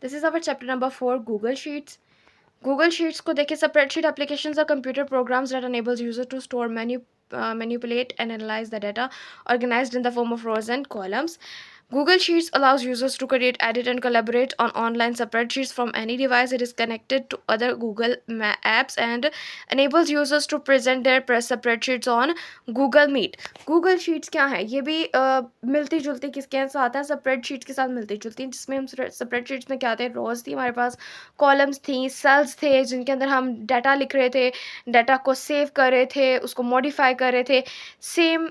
This is our chapter number 4, Google Sheets. Google Sheets को देखिए, spreadsheet applications are computer programs that enables user to store manipulate and analyze the data organized in the form of rows and columns. Google Sheets allows users to create, edit, and collaborate on online spreadsheets from any device. It is connected to other Google apps and enables users to present their press spreadsheets on Google Meet. Google Sheets क्या है? ये भी मिलती जुलती किसके साथ है? Spreadsheet के साथ मिलती जुलती, जिसमें हम स्प्रेडशीट्स में क्या थे, रोज थी हमारे पास, कॉलम्स थी, सेल्स थे जिनके अंदर हम डाटा लिख रहे थे, डाटा को सेव कर रहे थे, उसको मॉडिफाई कर रहे थे। सेम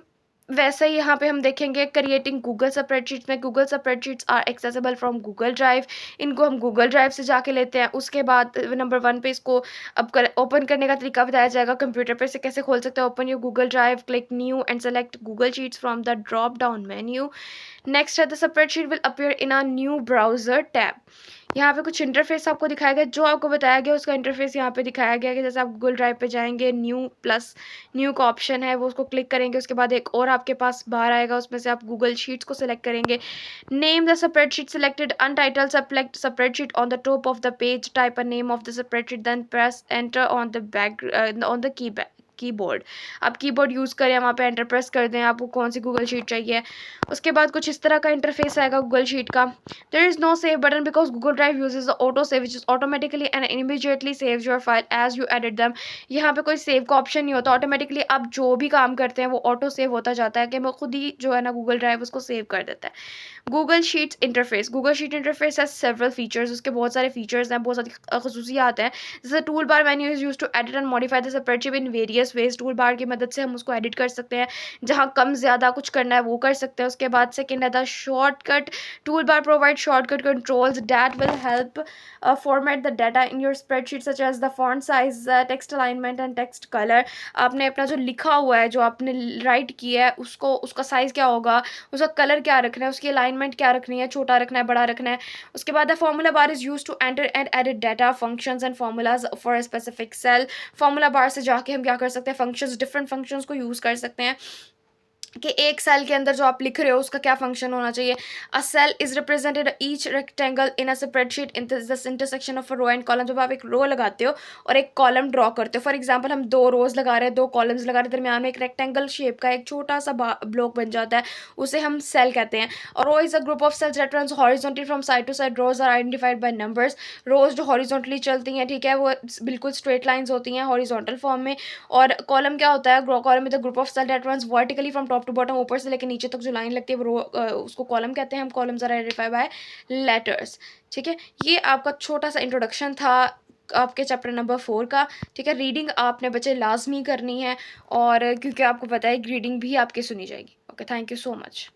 वैसे ही यहाँ पे हम देखेंगे क्रिएटिंग गूगल स्प्रेडशीट्स में। Google spreadsheets are accessible from Google Drive. इनको हम गूगल ड्राइव से जाके लेते हैं। उसके बाद नंबर 1 पे इसको अब ओपन करने का तरीका बताया जाएगा। कंप्यूटर पे से कैसे खोल सकते हैं। Open your Google Drive, click new and select Google Sheets from the drop down menu. Next है the spreadsheet will appear in a new browser tab. यहाँ पे कुछ इंटरफेस आपको दिखाया गया, जो आपको बताया गया उसका इंटरफेस यहाँ पे दिखाया गया कि जैसे आप गूगल ड्राइव पे जाएंगे, न्यू प्लस न्यू का ऑप्शन है, वो उसको क्लिक करेंगे, उसके बाद एक और आपके पास बाहर आएगा, उसमें से आप गूगल शीट्स को सिलेक्ट करेंगे। Name the spreadsheet selected, untitled select spreadsheet on the top of the page, type a name of the spreadsheet, then press enter on the back on the keyboard. आप keyboard use करें, वहाँ पे enter press कर दें, आपको कौन C Google sheet चाहिए। उसके बाद कुछ इस तरह का इंटरफेस आएगा गूगल शीट का। There is no save button because Google Drive uses auto save which is automatically and immediately saves your file as you edit them. यहाँ पे कोई सेव का ऑप्शन नहीं होता, ऑटोमेटिकली आप जो भी काम करते हैं वो ऑटो सेव होता जाता है कि वो खुद ही जो है ना गूगल ड्राइव उसको सेव कर देता है। Google sheets interface, Google sheet interface has several features. उसके बहुत सारे फीचर्स हैं, बहुत सारी खसूसियात हैं। जैसे toolbar menu is use to edit and modify the spreadsheet in various ways. Toolbar की मदद से हम उसको एडिट कर सकते हैं, जहाँ कम ज़्यादा कुछ करना है वो कर सकते हैं। उसके बाद सेकेंड है the shortcut. Toolbar provide shortcut controls that will help format the data in your spreadsheet such as the font size, text alignment and text colour. आपने अपना जो लिखा हुआ है, जो आपने राइट किया है, उसको उसका साइज़ क्या होगा, उसका कलर क्या रखना है, उसकी अलाइनमेंट क्या रखनी है, छोटा रखना है, बड़ा रखना है। उसके बाद the formula bar is use to enter and edit data functions and formulas for a specific cell. Formula bar से जाके हम क्या कर सकते हैं, फंक्शंस, डिफरेंट फंक्शंस को यूज़ कर सकते हैं कि एक सेल के अंदर जो आप लिख रहे हो उसका क्या फंक्शन होना चाहिए। A cell is represented each rectangle in a spreadsheet in the intersection of a row and column. जब आप एक रो लगाते हो और एक कॉलम ड्रॉ करते हो, फॉर एग्जांपल हम 2 रोज लगा रहे हैं, 2 कॉलम्स लगा रहे हैं, दरमियान में एक रेक्टेंगल शेप का एक छोटा सा ब्लॉक बन जाता है, उसे हम सेल कहते हैं। और row is a group of cells that runs horizontally from side to side. Rows are identified by numbers. Rows जो हॉरिजॉन्टली चलती हैं, ठीक है, वो बिल्कुल स्ट्रेट लाइंस होती हैं हॉरिजॉन्टल फॉर्म में। और कॉलम क्या होता है, column is the group of cell that runs vertically from top to bottom, ऊपर से लेकर नीचे तक जो लाइन लगती है वो उसको कॉलम कहते हैं। हम columns are identify by letters. ठीक है, ये आपका छोटा सा इंट्रोडक्शन था आपके चैप्टर नंबर 4 का। ठीक है, रीडिंग आपने बच्चे लाजमी करनी है, और क्योंकि आपको पता है रीडिंग भी आपकी सुनी जाएगी। Okay, thank you so much.